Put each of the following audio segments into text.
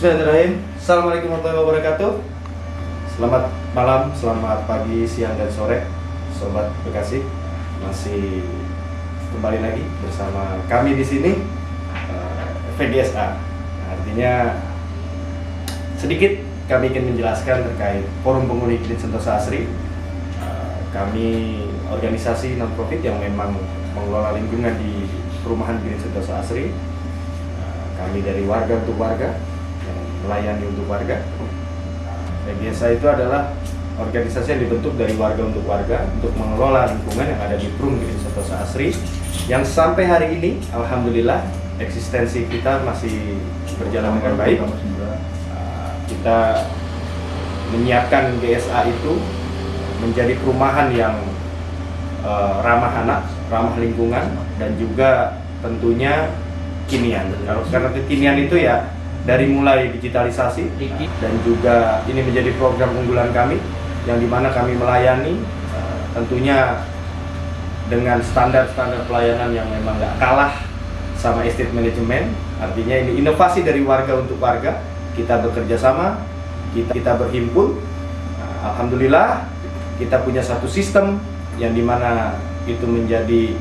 Bismillahirrahmanirrahim. Assalamualaikum warahmatullahi wabarakatuh. Selamat malam, selamat pagi, siang, dan sore, Sobat Bekasi. Masih kembali lagi bersama kami di sini, VDSA. Artinya sedikit kami ingin menjelaskan terkait Forum Penghuni Kredit Sentosa Asri. Kami organisasi non-profit yang memang mengelola lingkungan di perumahan Kredit Sentosa Asri. Kami dari warga untuk warga, yang melayani untuk warga. VDSA itu adalah organisasi yang dibentuk dari warga untuk warga untuk mengelola lingkungan yang ada di Perum Kredit Sentosa Asri, yang sampai hari ini alhamdulillah eksistensi kita masih berjalan dengan baik. Kita menyiapkan GSA itu menjadi perumahan yang ramah anak, ramah lingkungan, dan juga tentunya kekinian. Karena kekinian itu ya dari mulai digitalisasi, dan juga ini menjadi program unggulan kami yang dimana kami melayani tentunya dengan standar-standar pelayanan yang memang nggak kalah sama estate management. Artinya ini inovasi dari warga untuk warga. Kita bekerja sama, kita berhimpun. Alhamdulillah kita punya satu sistem yang dimana itu menjadi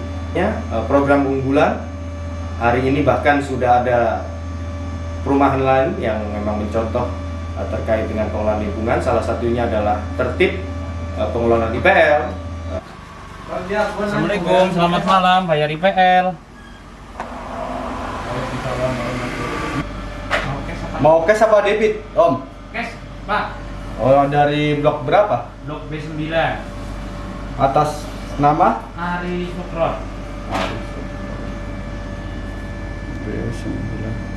program unggulan. Hari ini bahkan sudah ada perumahan lain yang memang mencontoh terkait dengan pengelolaan lingkungan. Salah satunya adalah tertib pengelolaan IPL. Assalamualaikum, selamat malam, bayar IPL. Mau cash apa debit, Om? Cash, Pak. Oh, dari blok berapa? Blok B9. Atas nama? Ari Sukron.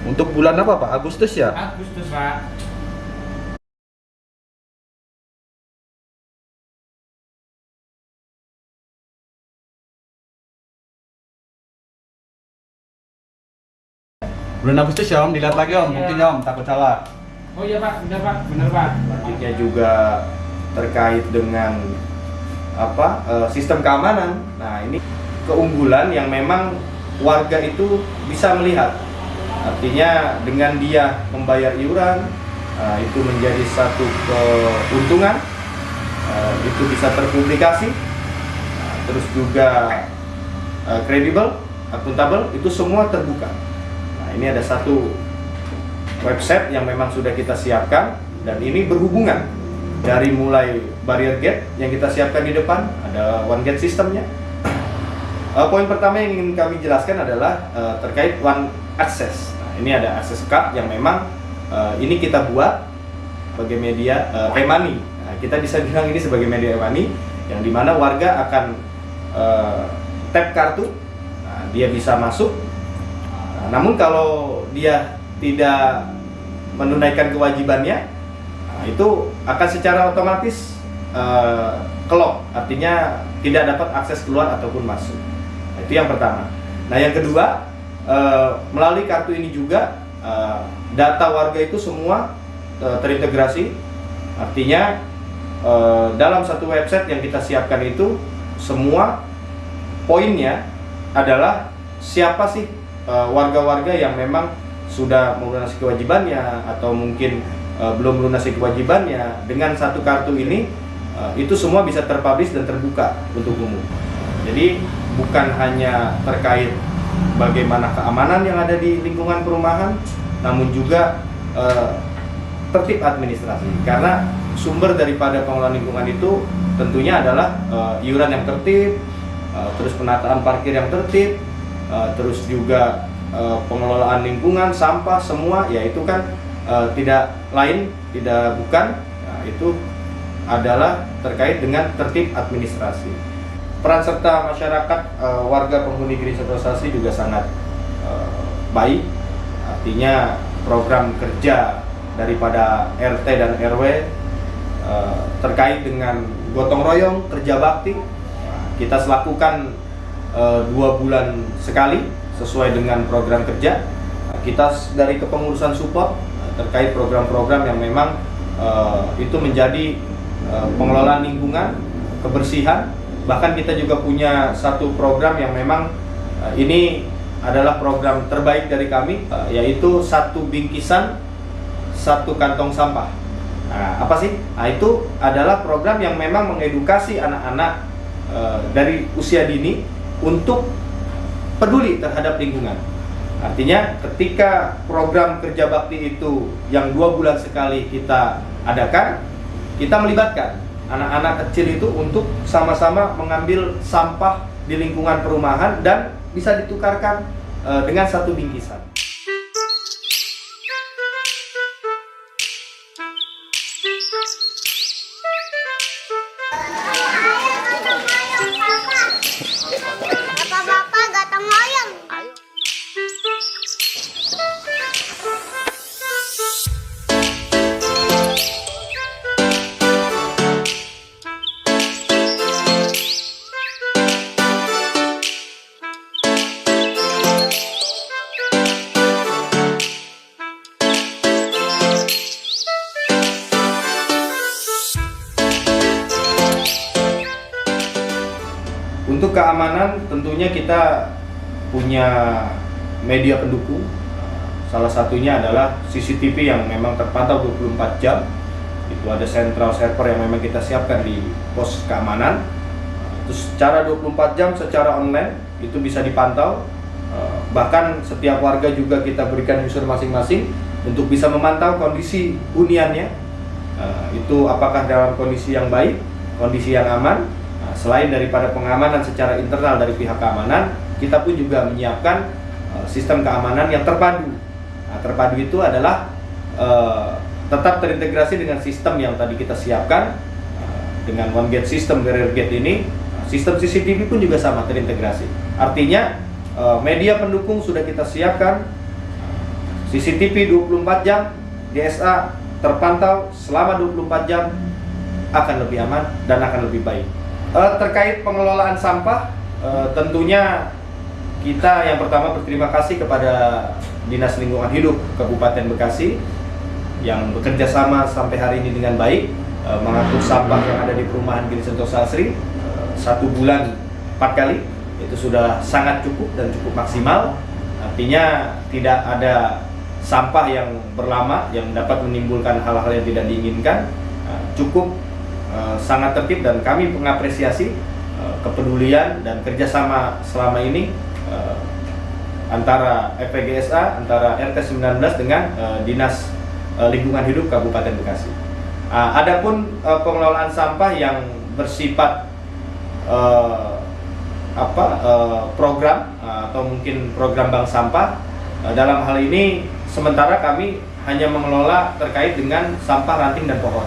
Untuk bulan apa, Pak? Agustus ya? Agustus, Pak. Bulan Agustus ya, Om. Dilihat lagi, Om. Iya. Buktinya, Om. Takut salah. Oh iya, Pak. Benar, Pak. Benar, Pak. Selanjutnya juga terkait dengan sistem keamanan. Nah, ini keunggulan yang memang warga itu bisa melihat. Artinya dengan dia membayar iuran, itu menjadi satu keuntungan, itu bisa terpublikasi, terus juga kredibel, akuntabel, itu semua terbuka. Nah, ini ada satu website yang memang sudah kita siapkan, dan ini berhubungan dari mulai barrier gate yang kita siapkan di depan, ada one gate sistemnya. Poin pertama yang ingin kami jelaskan adalah terkait one access. Nah, ini ada access card yang memang ini kita buat sebagai media e-money. Nah, kita bisa bilang ini sebagai media e-money yang dimana warga akan tap kartu, nah, dia bisa masuk. Nah, namun kalau dia tidak menunaikan kewajibannya, nah, itu akan secara otomatis kelock, artinya tidak dapat akses keluar ataupun masuk. Nah, itu yang pertama. Nah, yang kedua, melalui kartu ini juga data warga itu semua terintegrasi. Artinya dalam satu website yang kita siapkan itu semua poinnya adalah siapa sih warga-warga yang memang sudah melunasi kewajibannya atau mungkin belum melunasi kewajibannya. Dengan satu kartu ini itu semua bisa terpublish dan terbuka untuk umum. Jadi bukan hanya terkait bagaimana keamanan yang ada di lingkungan perumahan, namun juga tertib administrasi. Karena sumber daripada pengelolaan lingkungan itu tentunya adalah iuran yang tertib, terus penataan parkir yang tertib, terus juga pengelolaan lingkungan, sampah, semua, yaitu kan tidak lain, tidak bukan, nah, itu adalah terkait dengan tertib administrasi. Peran serta masyarakat warga penghuni Kredit Sentosa Asri juga sangat baik. Artinya program kerja daripada RT dan RW terkait dengan gotong royong, kerja bakti, kita lakukan 2 bulan sekali sesuai dengan program kerja. Kita dari kepengurusan support terkait program-program yang memang itu menjadi pengelolaan lingkungan, kebersihan. Bahkan kita juga punya satu program yang memang ini adalah program terbaik dari kami, yaitu 1 bingkisan satu kantong sampah. Nah, apa sih? Nah, itu adalah program yang memang mengedukasi anak-anak dari usia dini untuk peduli terhadap lingkungan. Artinya ketika program kerja bakti itu yang 2 bulan sekali kita adakan, kita melibatkan anak-anak kecil itu untuk sama-sama mengambil sampah di lingkungan perumahan dan bisa ditukarkan dengan satu bingkisan. Bapak-bapak gotong royong. Untuk keamanan tentunya kita punya media pendukung. Salah satunya adalah CCTV yang memang terpantau 24 jam. Itu ada central server yang memang kita siapkan di pos keamanan. Terus secara 24 jam secara online itu bisa dipantau. Bahkan setiap warga juga kita berikan user masing-masing untuk bisa memantau kondisi huniannya. Itu apakah dalam kondisi yang baik, kondisi yang aman. Selain daripada pengamanan secara internal dari pihak keamanan, kita pun juga menyiapkan sistem keamanan yang terpadu. Nah, terpadu itu adalah tetap terintegrasi dengan sistem yang tadi kita siapkan. Dengan one gate system, barrier gate ini, sistem CCTV pun juga sama terintegrasi. Artinya media pendukung sudah kita siapkan, CCTV 24 jam, DSA terpantau selama 24 jam, akan lebih aman dan akan lebih baik. Terkait pengelolaan sampah, tentunya kita yang pertama berterima kasih kepada Dinas Lingkungan Hidup Kabupaten Bekasi yang bekerja sama sampai hari ini dengan baik, mengangkut sampah yang ada di perumahan Giri Sentosa Asri 1 bulan 4 kali. Itu sudah sangat cukup dan cukup maksimal. Artinya tidak ada sampah yang berlama yang dapat menimbulkan hal-hal yang tidak diinginkan. Cukup sangat tertib dan kami mengapresiasi kepedulian dan kerjasama selama ini antara FPGSA, antara RT 19 dengan Dinas Lingkungan Hidup Kabupaten Bekasi. Adapun pengelolaan sampah yang bersifat program atau mungkin program bank sampah, dalam hal ini sementara kami hanya mengelola terkait dengan sampah ranting dan pohon.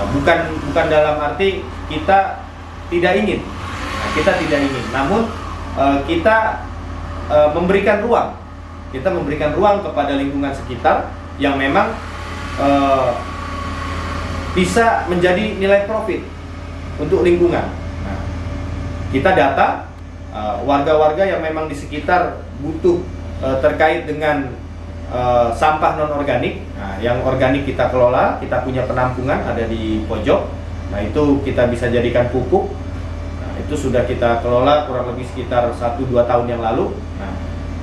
Bukan dalam arti kita tidak ingin, namun kita memberikan ruang kepada lingkungan sekitar yang memang bisa menjadi nilai profit untuk lingkungan. Nah, kita data warga-warga yang memang di sekitar butuh terkait dengan sampah non-organik. Nah, yang organik kita kelola, kita punya penampungan ada di pojok. Nah, itu kita bisa jadikan pupuk. Nah, itu sudah kita kelola kurang lebih sekitar 1-2 tahun yang lalu. Nah,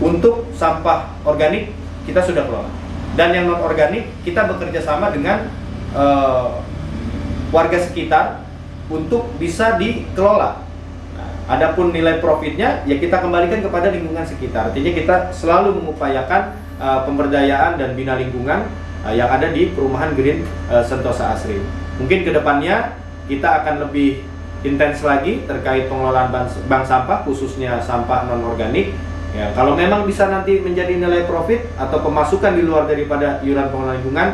untuk sampah organik kita sudah kelola. Dan yang non-organik kita bekerja sama dengan warga sekitar untuk bisa dikelola. Nah, adapun nilai profitnya ya kita kembalikan kepada lingkungan sekitar. Artinya kita selalu mengupayakan pemberdayaan dan bina lingkungan yang ada di perumahan Green Sentosa Asri. Mungkin kedepannya kita akan lebih intens lagi terkait pengelolaan bank sampah, khususnya sampah non-organik. Ya, kalau memang bisa nanti menjadi nilai profit atau pemasukan di luar daripada iuran pengelolaan lingkungan,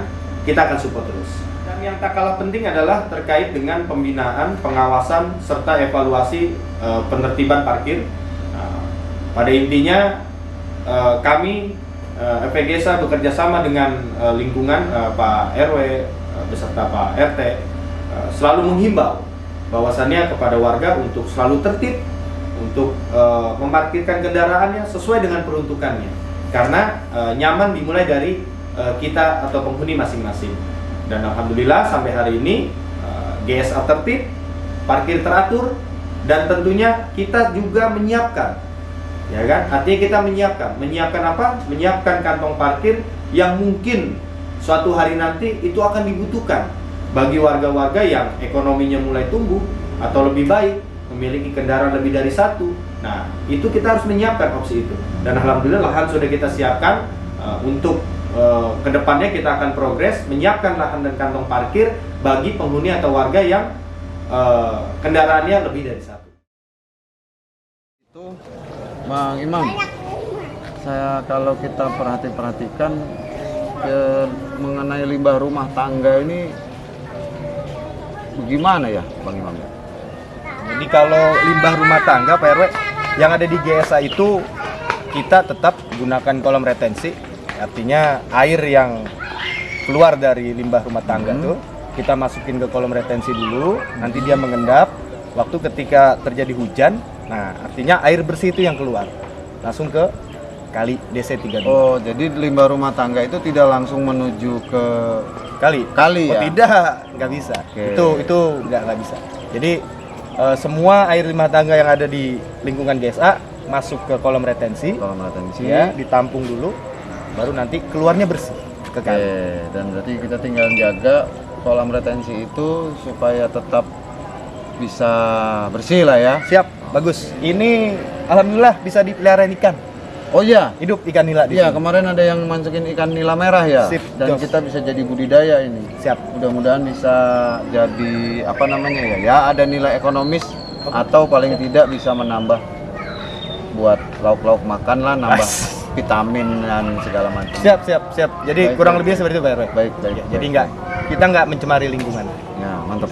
kita akan support terus. Dan yang tak kalah penting adalah terkait dengan pembinaan, pengawasan, serta evaluasi penertiban parkir. Nah, pada intinya kami FPGSA bekerja sama dengan lingkungan, Pak RW beserta Pak RT selalu menghimbau bahwasannya kepada warga untuk selalu tertib untuk memarkirkan kendaraannya sesuai dengan peruntukannya, karena nyaman dimulai dari kita atau penghuni masing-masing. Dan alhamdulillah sampai hari ini GSA tertib, parkir teratur, dan tentunya kita juga menyiapkan, ya kan? Artinya kita menyiapkan apa? Menyiapkan kantong parkir yang mungkin suatu hari nanti itu akan dibutuhkan bagi warga-warga yang ekonominya mulai tumbuh atau lebih baik, memiliki kendaraan lebih dari satu. Nah, itu kita harus menyiapkan opsi itu. Dan alhamdulillah lahan sudah kita siapkan untuk kedepannya kita akan progres menyiapkan lahan dan kantong parkir bagi penghuni atau warga yang kendaraannya lebih dari satu. Itu Bang Imam, saya kalau kita perhatikan mengenai limbah rumah tangga ini bagaimana ya Bang Imam? Jadi kalau limbah rumah tangga Pak RW yang ada di GSA itu kita tetap gunakan kolom retensi, artinya air yang keluar dari limbah rumah tangga tuh kita masukin ke kolom retensi dulu, nanti dia mengendap. Waktu ketika terjadi hujan, nah artinya air bersih itu yang keluar langsung ke kali DC32. Oh, jadi limbah rumah tangga itu tidak langsung menuju ke kali ya? Oh tidak, nggak bisa. Oke. Itu nggak bisa. Jadi semua air rumah tangga yang ada di lingkungan GSA masuk ke kolom retensi, ya, ditampung dulu, baru nanti keluarnya bersih ke kali. Dan berarti kita tinggal jaga kolam retensi itu supaya tetap bisa bersih lah ya. Siap, bagus. Ini alhamdulillah bisa dipelihara ikan. Oh iya, Hidup ikan nila di iya sini. kemarin ada yang masukin ikan nila merah ya. Sip, dan Jos. kita bisa jadi budidaya ini. Siap. Mudah-mudahan bisa jadi apa namanya ya? Ya ada nilai ekonomis atau paling tidak bisa menambah buat lauk-lauk makan lah, nambah vitamin dan segala macam. Siap. Jadi Baik, kurang baik. lebih seperti itu Pak RW. Baik. Jadi kita nggak mencemari lingkungan. Ya, mantap.